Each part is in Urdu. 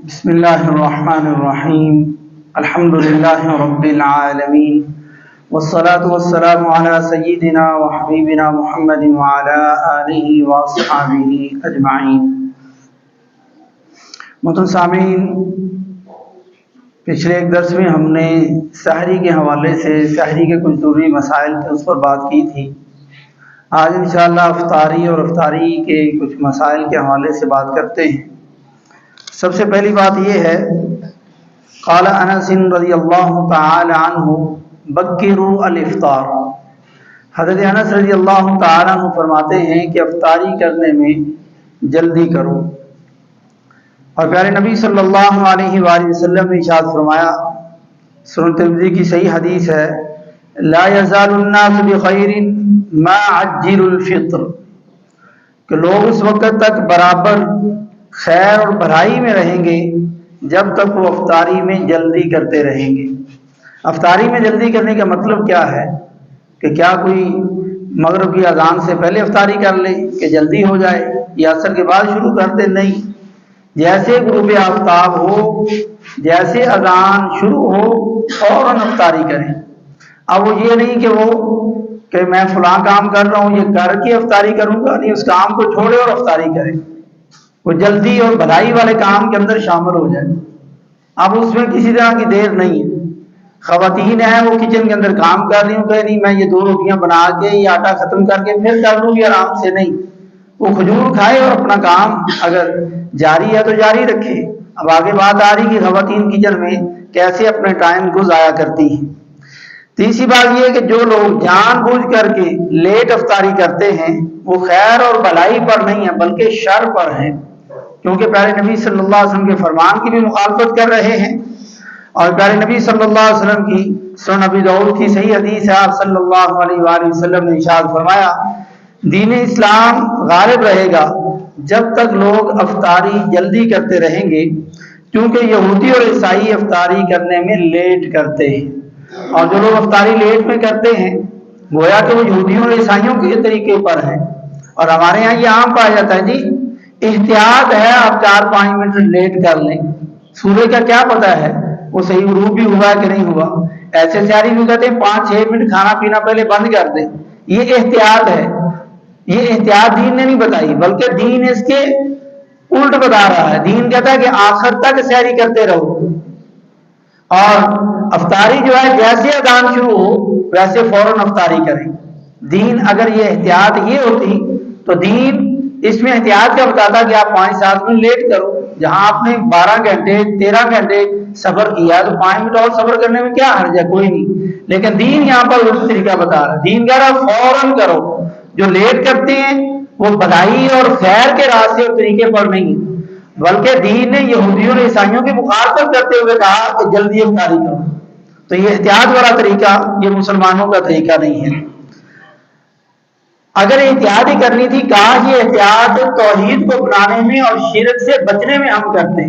بسم اللہ الرحمن الرحیم الحمد للہ رب العالمین والصلاة والسلام علی سیدنا و حبیبنا محمد وعلی آلہ واصحابہ اجمعین۔ محترم سامعین، پچھلے ایک درس میں ہم نے سحری کے حوالے سے سحری کے کچھ ضروری مسائل تھے، اس پر بات کی تھی۔ آج انشاءاللہ افطاری اور افطاری کے کچھ مسائل کے حوالے سے بات کرتے ہیں۔ سب سے پہلی بات یہ ہے، قال انس رضی اللہ تعالی عنہ بکروا الافطار۔ حضرت انس رضی اللہ تعالی عنہ فرماتے ہیں کہ افطاری کرنے میں جلدی کرو۔ اور پیارے نبی صلی اللہ علیہ وآلہ وسلم نے ارشاد فرمایا، سنن ترمذی کی صحیح حدیث ہے، لا یزال الناس بخیر ما عجلوا الفطر، کہ لوگ اس وقت تک برابر خیر اور بھلائی میں رہیں گے جب تک وہ افطاری میں جلدی کرتے رہیں گے۔ افطاری میں جلدی کرنے کا مطلب کیا ہے کہ کیا کوئی مغرب کی اذان سے پہلے افطاری کر لے کہ جلدی ہو جائے، یا عصر کے بعد شروع کر دے؟ نہیں، جیسے غروب آفتاب ہو، جیسے اذان شروع ہو فوراً افطاری کریں۔ اب وہ یہ نہیں کہ میں فلاں کام کر رہا ہوں، یہ کر کے افطاری کروں گا، نہیں، اس کام کو چھوڑے اور افطاری کریں، وہ جلدی اور بھلائی والے کام کے اندر شامل ہو جائے۔ اب اس میں کسی طرح کی دیر نہیں ہے۔ خواتین ہیں، وہ کچن کے اندر کام کر رہی ہوں کہ نہیں میں یہ 2 روٹیاں بنا کے یہ آٹا ختم کر کے پھر کر لوں گی آرام سے، نہیں، وہ کھجور کھائے اور اپنا کام اگر جاری ہے تو جاری رکھے۔ اب آگے بات آ رہی کہ خواتین کچن میں کیسے اپنے ٹائم کو ضائع کرتی ہیں۔ تیسری بات یہ کہ جو لوگ جان بوجھ کر کے لیٹ افطاری کرتے ہیں وہ خیر اور بھلائی پر نہیں ہے بلکہ شر پر ہیں، کیونکہ پیارے نبی صلی اللہ علیہ وسلم کے فرمان کی بھی مخالفت کر رہے ہیں۔ اور پیارے نبی صلی اللہ علیہ وسلم کی سنن ابی داؤد کی صحیح حدیث ہے، آپ صلی اللہ علیہ وآلہ وسلم نے ارشاد فرمایا، دین اسلام غالب رہے گا جب تک لوگ افطاری جلدی کرتے رہیں گے، کیونکہ یہودی اور عیسائی افطاری کرنے میں لیٹ کرتے ہیں۔ اور جو لوگ افطاری لیٹ میں کرتے ہیں گویا کہ وہ یہودیوں اور عیسائیوں کے طریقے پر ہیں۔ اور ہمارے یہاں یہ عام پایا جاتا ہے، جی احتیاط ہے، آپ 4-5 منٹ لیٹ کر لیں، سورج کا کیا پتہ ہے وہ صحیح غروب بھی ہوا ہے کہ نہیں ہوا۔ ایسے سیاری بھی کہتے ہیں 5-6 منٹ کھانا پینا پہلے بند کر دیں، یہ احتیاط ہے۔ یہ احتیاط دین نے نہیں بتائی بلکہ دین اس کے الٹ بتا رہا ہے۔ دین کہتا ہے کہ آخر تک سیاری کرتے رہو، اور افطاری جو ہے جیسے اذان شروع ہو ویسے فوراً افطاری کریں۔ دین اگر یہ احتیاط یہ ہوتی تو دین اس میں احتیاط کیا بتاتا کہ آپ 5-7 منٹ لیٹ کرو، جہاں آپ نے 12 گھنٹے 13 گھنٹے سفر کیا تو 5 منٹ اور سفر کرنے میں کیا حرج ہے؟ کوئی نہیں۔ لیکن دین یہاں پر اس طریقہ بتا رہا ہے، دین کہہ رہا فوراً کرو۔ جو لیٹ کرتے ہیں وہ بھلائی اور خیر کے راستے اور طریقے پر نہیں، بلکہ دین نے یہودیوں اور عیسائیوں کی مخالفت کرتے ہوئے کہا کہ جلدی افطاری کرو۔ تو یہ احتیاط والا طریقہ یہ مسلمانوں کا طریقہ نہیں ہے۔ اگر احتیاط ہی کرنی تھی، کاش یہ احتیاط توحید کو اپنانے میں اور شرک سے بچنے میں ہم کرتے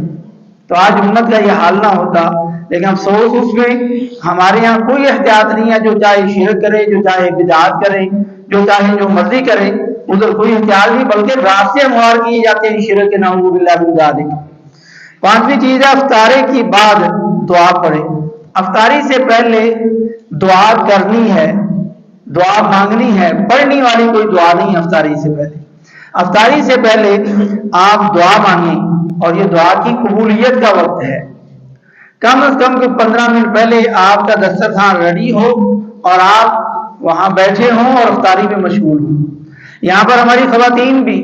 تو آج امت کا یہ حال نہ ہوتا۔ لیکن افسوس اس میں ہمارے یہاں کوئی احتیاط نہیں ہے، جو چاہے شرک کرے، جو چاہے بدعات کرے، جو چاہے جو مرضی کرے، ادھر کوئی احتیاط نہیں بلکہ راستے ہموار کیے جاتے ہیں شرک کے، نعوذ باللہ من ذالک۔ 5ویں چیز ہے افطاری کی بعد دعا پڑھے۔ افطاری سے پہلے دعا کرنی ہے، دعا مانگنی ہے، پڑھنے والی کوئی دعا نہیں۔ افطاری سے پہلے، افطاری سے پہلے آپ دعا مانگیں، اور یہ دعا کی قبولیت کا وقت ہے۔ کم از کم 15 منٹ پہلے آپ کا دسترخوان ریڈی ہو اور آپ وہاں بیٹھے ہوں اور افطاری میں مشغول ہوں۔ یہاں پر ہماری خواتین بھی،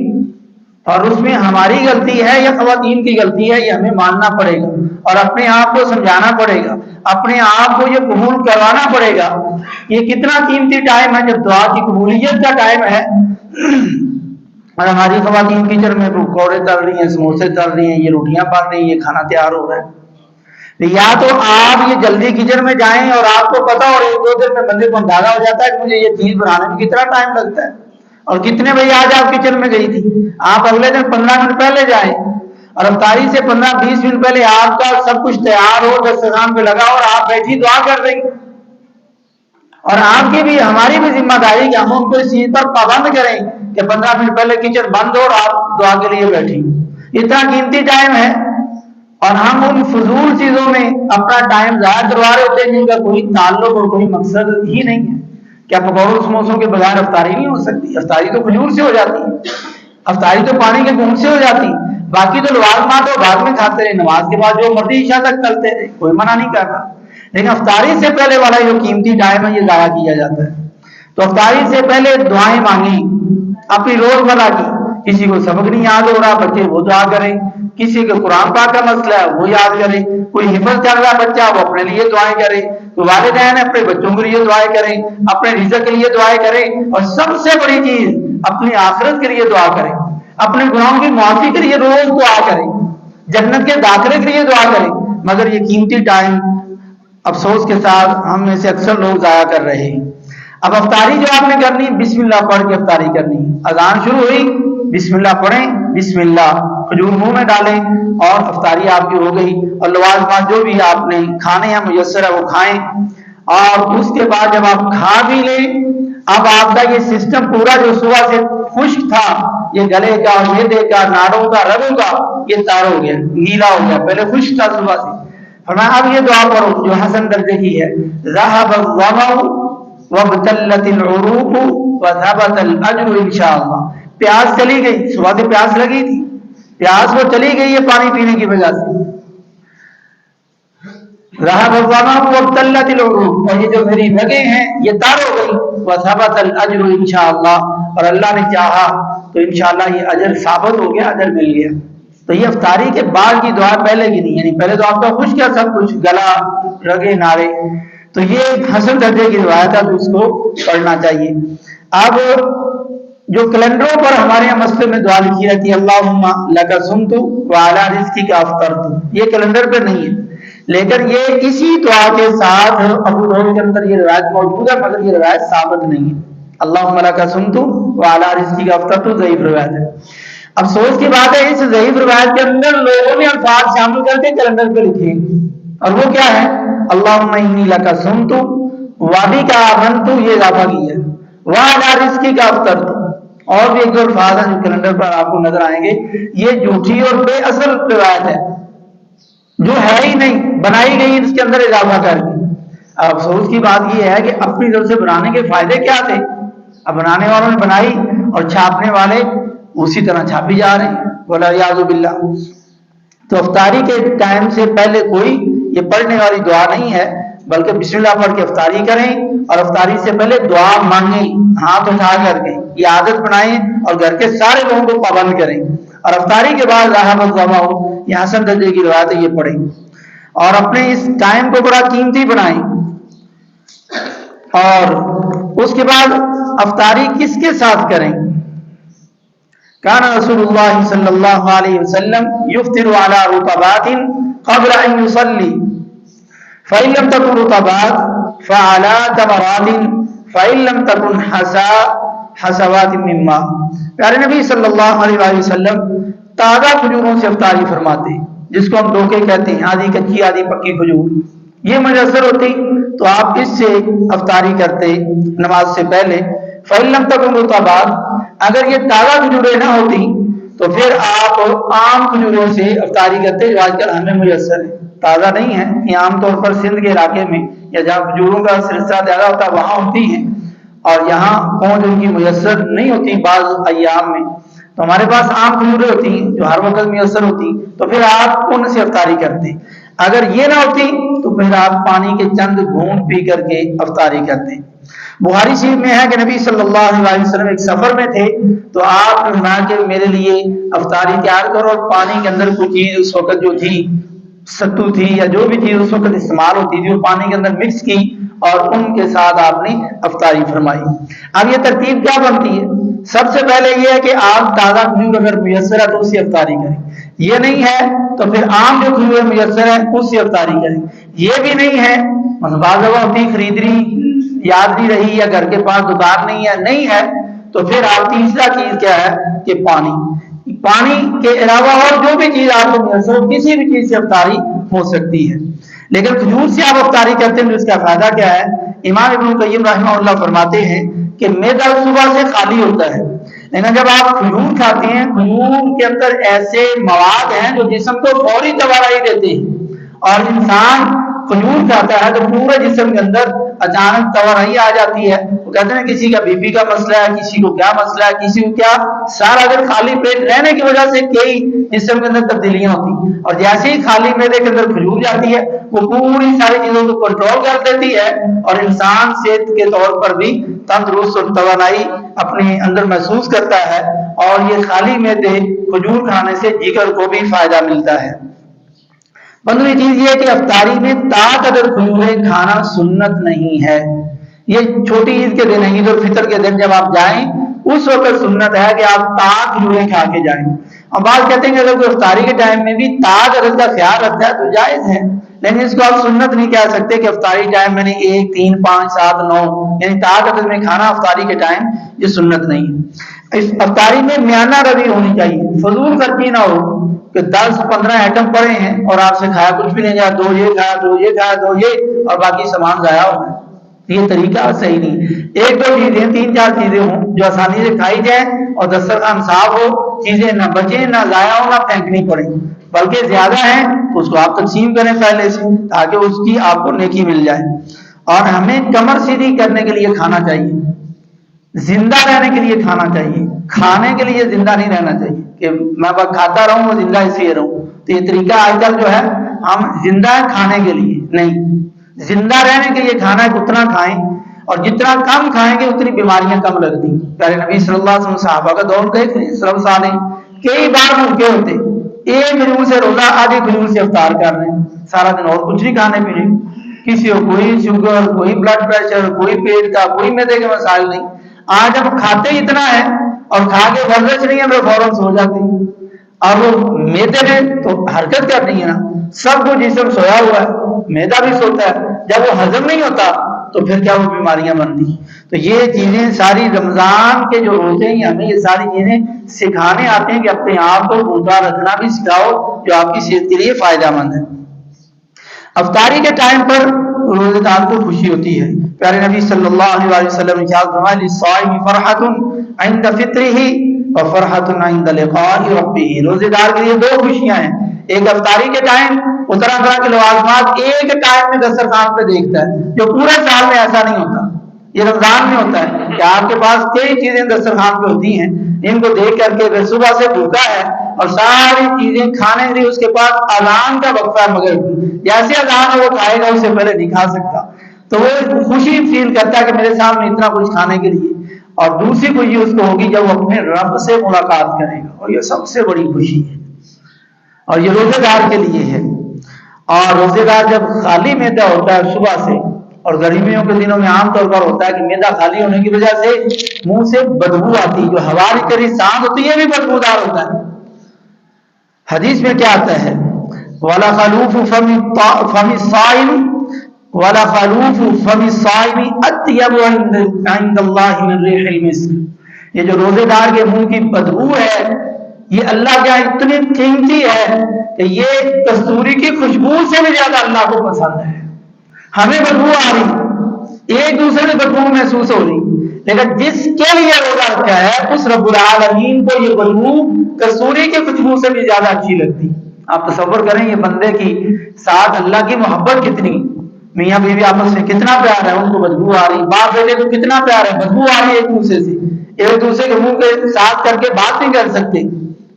اور اس میں ہماری غلطی ہے یا خواتین کی غلطی ہے یہ ہمیں ماننا پڑے گا، اور اپنے آپ کو سمجھانا پڑے گا، اپنے آپ کو یہ قبول کروانا پڑے گا۔ یہ کتنا قیمتی ٹائم ہے جب دعا کی قبولیت کا ٹائم ہے، اور ہماری خواتین کچن میں پکوڑے تل رہی ہیں، سموسے تل رہی ہیں، یہ روٹیاں پک رہی ہیں، یہ کھانا تیار ہو رہا ہے۔ یا تو آپ یہ جلدی کچن میں جائیں اور آپ کو پتا اور 1-2 دن میں بندے کو اندازہ ہو جاتا ہے کہ مجھے یہ چیز بنانے میں کتنا ٹائم لگتا ہے اور کتنے بجے آج آپ کچن میں گئی تھی۔ آپ اگلے دن 15 منٹ پہلے جائیں، اور افطاری سے 15-20 منٹ پہلے آپ کا سب کچھ تیار ہو، دسترخوان پہ لگا اور آپ بیٹھی دعا کر رہی۔ اور آپ کی بھی ہماری بھی ذمہ داری کہ ہم ان کو اس چیز پر پابند کریں کہ 15 منٹ پہلے کچن بند ہو اور آپ دعا کے لیے بیٹھی۔ اتنا قیمتی ٹائم ہے، اور ہم ان فضول چیزوں میں اپنا ٹائم ضائع کروا رہے ہوتے ہیں جن کا کوئی تعلق اور کوئی مقصد ہی نہیں ہے۔ کیا پکوڑوں سموسوں کے بغیر افطاری نہیں ہو سکتی؟ افطاری تو کھجور سے ہو جاتی ہے، افطاری تو پانی کے بوند سے ہو جاتی، باقی تو لوازمات اور بعد میں کھاتے رہے، نماز کے بعد جو مرضی عشاء تک چلتے رہے، کوئی منع نہیں کر رہا، لیکن افطاری سے پہلے والا جو قیمتی ٹائم ہے یہ ضائع کیا جاتا ہے۔ تو افطاری سے پہلے دعائیں مانگیں اپنی روزمرہ کی، کسی کو سبق نہیں یاد ہو رہا بچے وہ دعا کریں، کسی کو قرآن پاک کا مسئلہ ہے وہ یاد کرے، کوئی حفظ کر رہا بچہ وہ اپنے لیے دعائیں کرے، تو والدین اپنے بچوں کے لیے دعائیں کریں، اپنے رزق کے لیے دعائیں کریں، اور سب سے بڑی چیز اپنی آخرت کے لیے دعا کریں، اپنے گناہوں کی معافی کے لیے روز دعا کریں، جنت کے داخلے کے لیے دعا کریں۔ مگر یہ قیمتی ٹائم افسوس کے ساتھ ہم میں سے اکثر لوگ ضائع کر رہے ہیں۔ اب افطاری جو آپ نے کرنی بسم اللہ پڑھ کے افطاری کرنی، اذان شروع ہوئی بسم اللہ پڑھیں، بسم اللہ کھجور منہ میں ڈالیں اور افطاری آپ کی ہو گئی، اور لوازمات جو بھی آپ نے کھانے یا میسر ہے وہ کھائیں، اور اس کے بعد جب آپ کھا بھی لیں اب آپ کا یہ سسٹم پورا جو صبح سے خشک تھا، یہ گلے کا معدے کا ناڑوں کا رگوں کا یہ تار ہو گیا، گیلا ہو گیا، پہلے خشک تھا صبح سے۔ فرمایا اب یہ دعا پڑھو جو حسن درجے کی ہے، ذهب الظمأ وابتلت العروق وثبت الاجر انشاءاللہ۔ پیاس چلی گئی، صبح سے پیاس لگی تھی، پیاس وہ چلی گئی ہے پانی پینے کی وجہ سے، ذهب الظمأ وابتلت العروق، اور یہ جو میری رگیں ہیں یہ تار ہو گئی، وثبت الاجر انشاءاللہ، اور اللہ نے چاہا تو انشاءاللہ یہ اجر ثابت ہو گیا، اجر مل گیا۔ تو یہ افطاری کے بعد کی دعا پہلے کی نہیں، یعنی پہلے تو آپ کا خشک کیا سب کچھ گلا رگے نارے، تو یہ حسن درجے کی روایت ہے تو اس کو پڑھنا چاہیے۔ اب جو کیلنڈروں پر ہمارے یہاں مسئلے میں دعا لکھی رہتی ہے اللہم لک صمت وعلی رزقک افطرت، یہ کیلنڈر پہ نہیں ہے، لیکن یہ اسی دعا کے ساتھ ابو داؤد کے اندر یہ روایت موجود ہے، مگر یہ روایت ثابت نہیں ہے۔ اللہم لک صمت وعلی رزقک افطرت ضعیف روایت ہے۔ افسوس کی بات ہے اس ضعیف روایت کے اندر لوگوں نے الفاظ شامل کر کے کیلنڈر پہ لکھے، اور وہ کیا ہے اللہم انی لک صمت وبک آمنت، یہ اضافہ کیا ہے، وعلی رزقک افطرت، اور بھی ایک دو الفاظ ہیں جو کیلنڈر پر آپ کو نظر آئیں گے، یہ جھوٹی اور بے اصل روایت ہے جو ہے ہی نہیں، بنائی گئی اس کے اندر اضافہ کر کے۔ افسوس کی بات یہ ہے کہ اپنی طرف سے بنانے کے فائدے کیا تھے، اب بنانے والوں نے بنائی اور چھاپنے والے اسی طرح چھاپی جا رہے ہیں، والعیاذ باللہ۔ تو افطاری کے ٹائم سے پہلے کوئی یہ پڑھنے والی دعا نہیں ہے، بلکہ بسم اللہ پڑھ کے افطاری کریں، اور افطاری سے پہلے دعا مانگیں ہاتھ اٹھا کر کے، یہ عادت بنائیں اور گھر کے سارے لوگوں کو پابند کریں، اور افطاری کے بعد ذهب الظمأ، یہ حسن درجے کی روایت ہے، یہ پڑھیں، اور اپنے اس ٹائم کو بڑا قیمتی بنائیں۔ اور اس کے بعد افطاری کس کے ساتھ کریں؟ کان رسول اللہ صلی اللہ علیہ وسلم یفطر علی رطبات قبل ان یصلی، فإن لم تكن رطبات فعلى تمرات فإن لم تكن حسوات من ماء۔ پیارے نبی صلی اللہ علیہ وسلم تازہ کھجوروں سے افطاری فرماتے، جس کو ہم ڈوکے کہتے ہیں، آدھی کچی آدھی پکی کھجور، یہ میسر ہوتی تو آپ اس سے افطاری کرتے نماز سے پہلے۔ فإن لم تكن رطبات، اگر یہ تازہ کھجوریں نہ ہوتی تو پھر آپ عام کھجوروں سے افطاری کرتے جو آج کل ہمیں میسر ہے، تازہ نہیں ہے، یہ عام طور پر سندھ کے علاقے میں یا جہاں کھجوروں کا سلسلہ زیادہ ہوتا ہے وہاں ہوتی ہیں، اور یہاں پہنچ ان کی میسر نہیں ہوتی بعض ایام میں، تو ہمارے پاس عام کھجوریں ہوتی ہیں جو ہر وقت میسر ہوتی، تو پھر آپ ان سے افطاری کرتے۔ اگر یہ نہ ہوتی تو پھر آپ پانی کے چند گھونٹ پی کر کے افطاری کرتے۔ بخاری شریف میں ہے کہ نبی صلی اللہ علیہ وسلم ایک سفر میں تھے، تو آپ نے فرمایا کہ میرے لیے افطاری تیار کرو، اور پانی کے اندر کوئی چیز اس وقت جو تھی، ستو تھی یا جو بھی چیز اس وقت استعمال ہوتی تھی، وہ پانی کے اندر مکس کی اور ان کے ساتھ آپ نے افطاری فرمائی۔ اب یہ ترتیب کیا بنتی ہے؟ سب سے پہلے یہ ہے کہ آپ تازہ کھجور اگر میسر ہے تو اس سے افطاری کریں، یہ نہیں ہے تو پھر عام جو کھجور میسر ہے اس سے افطاری کریں، یہ بھی نہیں ہے بعض ہوتی خریدنی یاد نہیں رہی یا گھر کے پاس دکان نہیں ہے تو پھر آپ تیسرا چیز کیا ہے کہ پانی کے علاوہ اور جو بھی چیز آپ کو میسر ہو کسی بھی چیز سے افطاری ہو سکتی ہے، لیکن کھجور سے آپ افطاری کرتے ہیں تو اس کا فائدہ کیا ہے؟ امام ابن قیم رحمہ اللہ فرماتے ہیں کہ معدہ صبح سے خالی ہوتا ہے، لیکن جب آپ کھجور کھاتے ہیں، کھجور کے اندر ایسے مواد ہیں جو جسم کو فوری توانائی دیتے ہیں، اور انسان کھجور کھاتا ہے تو پورے جسم کے اندر اچانک توانائی آ جاتی ہے۔ وہ کہتے ہیں کسی کا بی پی کا مسئلہ ہے، کسی کو کیا مسئلہ ہے، کسی کو کیا، سارا دن خالی پیٹ رہنے کی وجہ سے کئی جسم کے اندر تبدیلیاں ہوتی، اور جیسے ہی خالی معدے کے اندر کھجور جاتی ہے وہ پوری ساری چیزوں کو کنٹرول کر دیتی ہے، اور انسان صحت کے طور پر بھی تندرست اور توانائی اپنے اندر محسوس کرتا ہے۔ اور یہ خالی معدے کھجور کھانے سے جگر کو بھی فائدہ ملتا ہے۔ پندرہویں چیز یہ ہے کہ افطاری میں تا قدر کھجوریں کھانا سنت نہیں ہے۔ یہ چھوٹی عید کے دن، عید الفطر کے دن جب آپ جائیں اس وقت سنت ہے کہ آپ تا کھجوریں کھا کے جائیں۔ اور بعض کہتے ہیں کہ اگر کوئی افطاری کے ٹائم میں بھی تا قدر کا خیال رکھتا ہے تو جائز ہے، لیکن اس کو آپ سنت نہیں کہہ سکتے کہ افطاری ٹائم میں نے 1 3 5 7 9 یعنی تا قدر میں کھانا افطاری کے ٹائم، یہ سنت نہیں۔ اس افطاری میں میانہ روی ہونی چاہیے، فضول خرچی نہ ہو کہ 10 15 آئٹم پڑے ہیں اور آپ سے کھایا کچھ بھی نہیں گیا، 2 یہ کھایا، 2 یہ کھایا، 2 یہ، اور باقی سامان ضائع ہو گیا۔ یہ طریقہ صحیح نہیں۔ 1 2 چیزیں، 3 4 چیزیں ہوں جو آسانی سے کھائی جائیں اور دسترخوان صاف ہو، چیزیں نہ بچیں، نہ ضائع ہو، نہ پھینکنی پڑے، بلکہ زیادہ ہیں تو اس کو آپ تقسیم کریں پہلے سے تاکہ اس کی آپ کو نیکی مل جائے۔ اور ہمیں کمر سیدھی کرنے کے لیے کھانا چاہیے، زندہ رہنے کے لیے کھانا چاہیے، کھانے کے لیے زندہ نہیں رہنا چاہیے کہ میں بس کھاتا رہوں اور زندہ اس لیے رہوں۔ تو یہ طریقہ آج کل جو ہے، ہم زندہ ہیں کھانے کے لیے نہیں، زندہ رہنے کے لیے کھانا ہے اتنا کھائیں، اور جتنا کم کھائیں گے اتنی بیماریاں کم لگتی۔ پیارے نبی صلی اللہ علیہ وسلم صحابہ کا دور دیکھ لیں، سلف صالح کئی بار بھوکے ہوتے، ایک کھجور سے روزہ، آدھی کھجور سے افطار کر رہے ہیں، سارا دن اور کچھ نہیں کھانے پینے، کسی کو کوئی شوگر، کوئی بلڈ پریشر، کوئی پیٹ کا، کوئی معدے کے مسائل نہیں۔ آج ہم کھاتے ہی اتنا ہے اور کھا کے ورزش نہیں ہے تو فوراً سو جاتے ہیں، اور وہ معدے میں تو حرکت کرنی ہے نا، سب کو جسم سویا ہوا ہے، معدہ بھی سوتا ہے، جب وہ ہضم نہیں ہوتا تو پھر کیا وہ بیماریاں بنتی۔ تو یہ چیزیں ساری رمضان کے جو روزے ہیں ہمیں یہ ساری چیزیں سکھانے آتے ہیں کہ اپنے آپ کو روزہ رکھنا بھی سکھاؤ جو آپ کی صحت کے لیے فائدہ مند ہے۔ افطاری کے ٹائم پر روزے دار کو خوشی ہوتی ہے۔ پیارے نبی صلی اللہ علیہ وسلم نے کہا فرمایا للصائم فرحۃ عند فطرہ وفرحۃ عند لقاء ربہ، روزے دار کے لیے 2 خوشیاں ہیں، ایک افطاری کے ٹائم وہ طرح طرح کے لوازمات ایک ٹائم میں دسترخوان پہ دیکھتا ہے، جو پورے سال میں ایسا نہیں ہوتا، یہ رمضان میں ہوتا ہے کہ آپ کے پاس کئی چیزیں دسترخوان پہ ہوتی ہیں، ان کو دیکھ کر کے اگر صبح سے بھوکا ہے اور ساری چیزیں کھانے کے لیے اس کے پاس اذان کا وقفہ ہے، مگر جیسے اذان ہے وہ کھائے گا، اس سے پہلے نہیں کھا سکتا، تو وہ خوشی فیل کرتا ہے کہ میرے سامنے اتنا کچھ کھانے کے لیے۔ اور دوسری خوشی اس کو ہوگی جب وہ اپنے رب سے ملاقات کرے گا، اور یہ سب سے بڑی خوشی ہے، اور یہ روزے دار کے لیے ہے۔ اور روزے دار جب خالی معدہ ہوتا ہے صبح سے، اور گرمیوں کے دنوں میں عام طور پر ہوتا ہے کہ معدہ خالی ہونے کی وجہ سے منہ سے بدبو آتی، جو ہوا کری سانس ہوتی ہے بھی بدبودار ہوتا ہے۔ حدیث میں کیا آتا ہے وَلَا خَلُوفُ فَمِ الصَّائِمِ وَلَا خَلُوفُ فَمِ الصَّائِمِ أَطْيَبُ عِندَ اللَّهِ مِنْ رِيحِ الْمِسْكِ، یہ جو روزے دار کے منہ کی بدبو ہے یہ اللہ کا اتنی قیمتی ہے کہ یہ کستوری کی خوشبو سے بھی زیادہ اللہ کو پسند ہے۔ ہمیں بدبو آ رہی، ایک دوسرے میں بدبو محسوس ہو رہی، لیکن جس کے لیے روزہ رکھا ہے اس رب العالمین کو یہ بدبو کستوری کی خوشبو سے بھی زیادہ اچھی لگتی۔ آپ تصور کریں یہ بندے کی ساتھ اللہ کی محبت کتنی، میاں بیوی آپس میں کتنا پیار ہے، ان کو بدبو آ رہی، باپ بیٹے کو کتنا پیار ہے، بدبو آ رہی ہے ایک دوسرے سے، ایک دوسرے کے منہ کے ساتھ کر کے بات نہیں کر سکتے،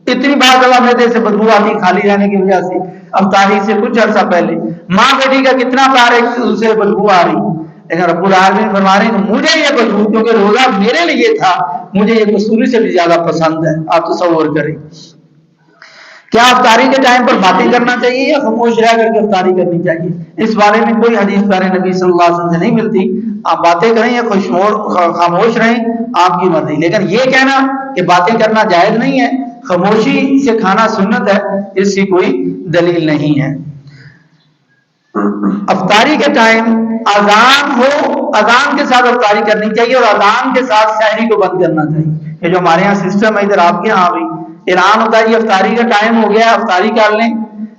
اتنی بات اللہ معدے سے بدبو آتی خالی رہنے کی وجہ سے۔ افطاری سے کچھ عرصہ پہلے ماں بیٹی کا کتنا پیار ہے، ایک دوسرے سے بدبو آ رہی، لیکن رب العالمین فرما رہے ہیں کہ مجھے یہ بدبو کیونکہ روزہ میرے لیے تھا، مجھے یہ کستوری سے بھی زیادہ پسند ہے۔ آپ تصور کریں کیا افطاری کے ٹائم پر باتیں کرنا چاہیے یا خاموش رہ کر کے افطاری کرنی چاہیے؟ اس بارے میں کوئی حدیث پیارے نبی صلی اللہ علیہ وسلم سے نہیں ملتی، آپ باتیں کریں یا خاموش رہیں آپ کی مرضی، لیکن یہ کہنا کہ باتیں کرنا جائز نہیں ہے، خاموشی سے کھانا سنت ہے، اس کی کوئی دلیل نہیں ہے۔ افطاری کے ٹائم اذان ہو، اذان کے ساتھ افطاری کرنی چاہیے، اور اذان کے ساتھ سحری کو بند کرنا چاہیے۔ یہ جو ہمارے یہاں سسٹم ہے ادھر آپ کے یہاں بھی اعلان ہوتا ہے یہ افطاری کا ٹائم ہو گیا، افطاری کر لیں،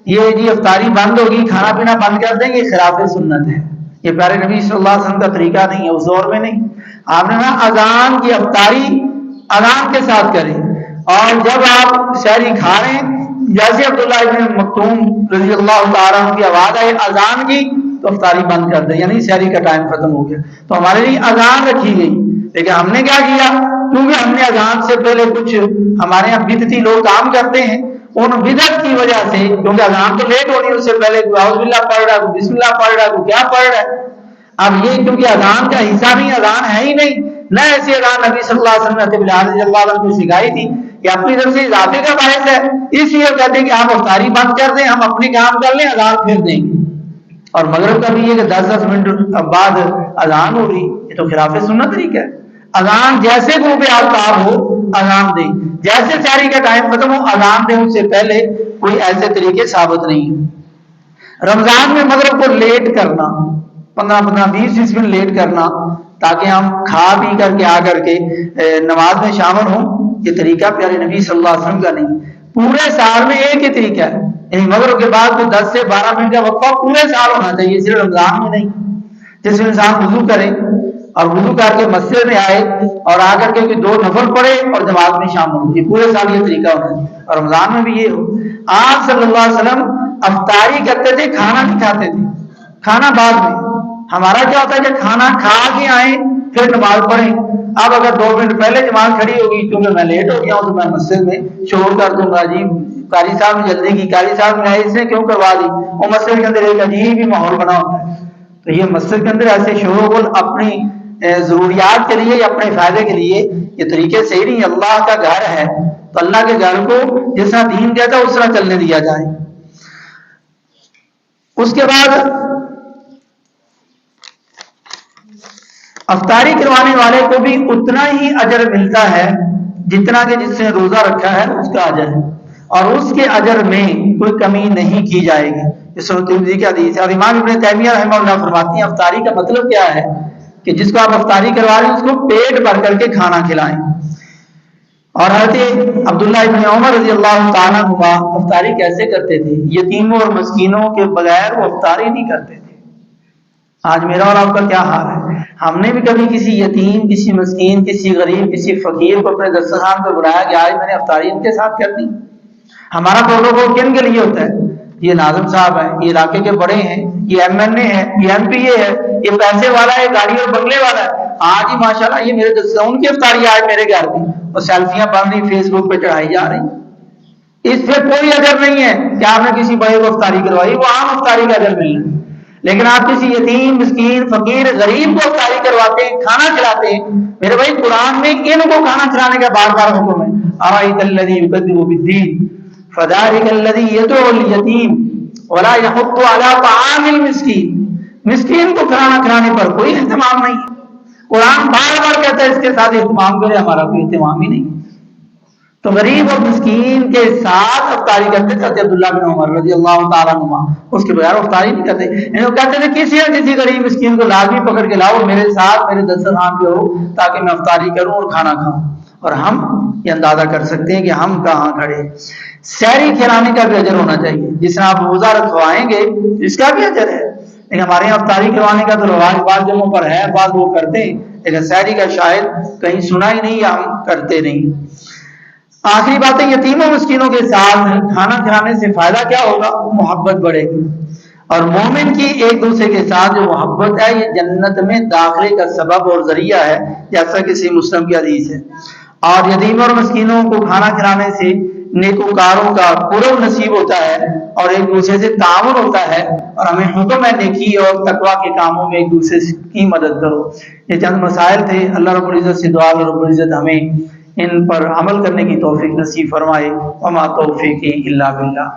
یہ جی افطاری بند ہوگی، کھانا پینا بند کر دیں، یہ خلاف سنت ہے، یہ پیارے نبی صلی اللہ علیہ وسلم کا طریقہ نہیں ہے، اس دور میں نہیں۔ آپ نے کہا اذان کی افطاری اذان کے ساتھ کریں، اور جب آپ سحری کھا رہے ہیں جیسے عبداللہ ابن مکتوم رضی اللہ تعالیٰ عنہ کی آواز آئی اذان کی تو افطاری بند کر دیں، یعنی سحری کا ٹائم ختم ہو گیا، تو ہمارے لیے اذان رکھی گئی۔ لیکن ہم نے کیا کیا، کیونکہ ہم نے اذان سے پہلے کچھ ہمارے یہاں بدعتی لوگ کام کرتے ہیں، ان بدعت کی وجہ سے، کیونکہ اذان تو لیٹ ہونی، اس سے پہلے اعوذ باللہ پڑھ رہا ہے، بسم اللہ پڑھ رہا ہے، کیا پڑھ رہا ہے۔ اب یہ کیونکہ اذان کا حصہ نہیں، اذان ہے ہی نہیں، نہ ایسی اذان نبی صلی اللہ علیہ وسلم نے بلال رضی اللہ عنہ کو سکھائی تھی کہ اپنی طرف سے اضافے کا باعث ہے، اس لیے وہ کہتے ہیں کہ آپ افطاری بند کر دیں، ہم اپنے کام کر لیں، اذان پھر دیں گے۔ اور مغرب کا بھی یہ کہ 10 منٹ بعد اذان ہو رہی، یہ تو خلاف سنت طریقہ ہے۔ اذان جیسے غروب آفتاب ہو اذان دیں، جیسے سحری کا ٹائم ختم ہو اذان دیں، اس سے پہلے کوئی ایسے طریقے ثابت نہیں ہے۔ رمضان میں مغرب کو لیٹ کرنا، 15-20 منٹ لیٹ کرنا تاکہ ہم کھا پی کر کے آ کر کے نماز میں شامل ہوں، یہ طریقہ پیارے نبی صلی اللہ علیہ وسلم کا نہیں۔ پورے سال میں ایک ہی طریقہ ہے، یعنی مغرب کے بعد 10 سے 12 منٹ کا وقفہ پورے سال ہونا چاہیے، صرف رمضان میں نہیں۔ جس میں انسان وضو کرے اور وضو کر کے مسجد میں آئے اور آ کر کے 2 نفل پڑھے اور جماعت میں شامل ہو، یہ پورے سال یہ طریقہ ہونا چاہیے، اور رمضان میں بھی یہ ہو۔ آپ صلی اللہ علیہ وسلم افطاری کرتے تھے، کھانا نہیں کھاتے تھے، کھانا بعد میں۔ ہمارا کیا ہوتا ہے کہ کھانا کھا کے آئیں پھر نماز پڑھیں۔ اب اگر 2 منٹ پہلے جماعت کھڑی ہوگی کیونکہ میں لیٹ ہو گیا ہوں تو میں مسجد میں شور کر دوں گا، جی قاری صاحب نے جلدی کی، قاری صاحب نے اس نے کیوں کروا دی، اور مسجد کے اندر ایک عجیب ہی ماحول بنا ہوتا ہے۔ تو یہ مسجد کے اندر ایسے شور و غل اپنی ضروریات کے لیے یا اپنے فائدے کے لیے یہ طریقے صحیح نہیں۔ اللہ کا گھر ہے تو اللہ کے گھر کو جس طرح دین کہتا ہے اس طرح چلنے دیا جائے۔ اس کے بعد افطاری کروانے والے کو بھی اتنا ہی اجر ملتا ہے جتنا کہ جس نے روزہ رکھا ہے اس کا اجر ہے، اور اس کے اجر میں کوئی کمی نہیں کی جائے گی۔ اس ترمذی کی حدیث ہے، اور امام ابن تیمیہ رحمہ اللہ فرماتی ہیں افطاری کا مطلب کیا ہے کہ جس کو آپ افطاری کروا رہے ہیں اس کو پیٹ بھر کر کے کھانا کھلائیں۔ اور حضرت عبداللہ ابن عمر رضی اللہ تعالیٰ عنہ افطاری کیسے کرتے تھے، یتیموں اور مسکینوں کے بغیر وہ افطاری نہیں کرتے تھے۔ آج میرا اور آپ کا کیا حال ہے، ہم نے بھی کبھی کسی یتیم، کسی مسکین، کسی غریب، کسی فقیر کو اپنے دسترخوان پہ بلایا کہ آج میں نے افطاری ان کے ساتھ کر دی؟ ہمارا پروٹوکول کن کے لیے ہوتا ہے؟ یہ ناظم صاحب ہیں، یہ علاقے کے بڑے ہیں، یہ MNA ہے، یہ MP ہے، یہ پیسے والا ہے، گاڑی اور بنگلے والا ہے، آج ہی ماشاءاللہ یہ میرے ان کی افطاری آج میرے گھر میں، اور سیلفیاں بن رہی، فیس بک پہ چڑھائی جا رہی۔ اس سے کوئی اجر نہیں ہے کہ آپ نے کسی بڑے کو افطاری کروائی، وہ عام افطاری کا اجر ملنا ہے۔ لیکن آپ کسی یتیم، مسکین، فقیر، غریب کو افطاری کرواتے ہیں، کھانا کھلاتے ہیں، میرے بھائی قرآن میں ان کو کھانا کھلانے کا بار بار حکم ہے۔ ارأیت الذی یکذب بالدین فذلک الذی یدعو الیتیم ولا یحض علی طعام المسکین۔ مسکین کو کھانا کھلانے پر کوئی اہتمام نہیں، قرآن بار بار کہتا ہے اس کے ساتھ اہتمام کرے، ہمارا کوئی اہتمام ہی نہیں۔ تو غریب اور مسکین کے ساتھ افطاری کرتے تھے عبداللہ بن عمر رضی اللہ تعالیٰ عنہ، اس کے بغیر افطاری نہیں کرتے۔ یعنی وہ کہتے تھے کسی نہ کسی غریب مسکین کو لازمی پکڑ کے لاؤ میرے ساتھ، میرے دسترخوان پہ ہو، تاکہ میں افطاری کروں اور کھانا کھاؤں۔ اور ہم یہ اندازہ کر سکتے ہیں کہ ہم کہاں کھڑے۔ سحری کھلانے کا بھی اجر ہونا چاہیے، جس طرح آپ روزہ رکھوائیں گے اس کا بھی اجر ہے، لیکن ہمارے یہاں افطاری کروانے کا تو رواج بعض جگہوں پر ہے، بعض وہ کرتے ہیں، لیکن سحری کا شاید کہیں سنا ہی نہیں یا ہم کرتے نہیں۔ آخری باتیں، یتیموں مسکینوں کے ساتھ کھانا کھلانے سے فائدہ کیا ہوگا؟ محبت بڑھے گی، اور مومن کی ایک دوسرے کے ساتھ جو محبت ہے یہ جنت میں داخلے کا سبب اور ذریعہ ہے، جیسا کہ صحیح مسلم کی حدیث ہے۔ اور یتیموں اور مسکینوں کو کھانا کھلانے سے نیکوکاروں کا قرب نصیب ہوتا ہے اور ایک دوسرے سے تعاون ہوتا ہے، اور ہمیں حکم ہے نیکی اور تقویٰ کے کاموں میں ایک دوسرے کی مدد کرو۔ یہ چند مسائل تھے، اللہ رب العزت سے دعا رب العزت ہمیں ان پر عمل کرنے کی توفیق نصیب فرمائے۔ وما توفیقی الا باللہ۔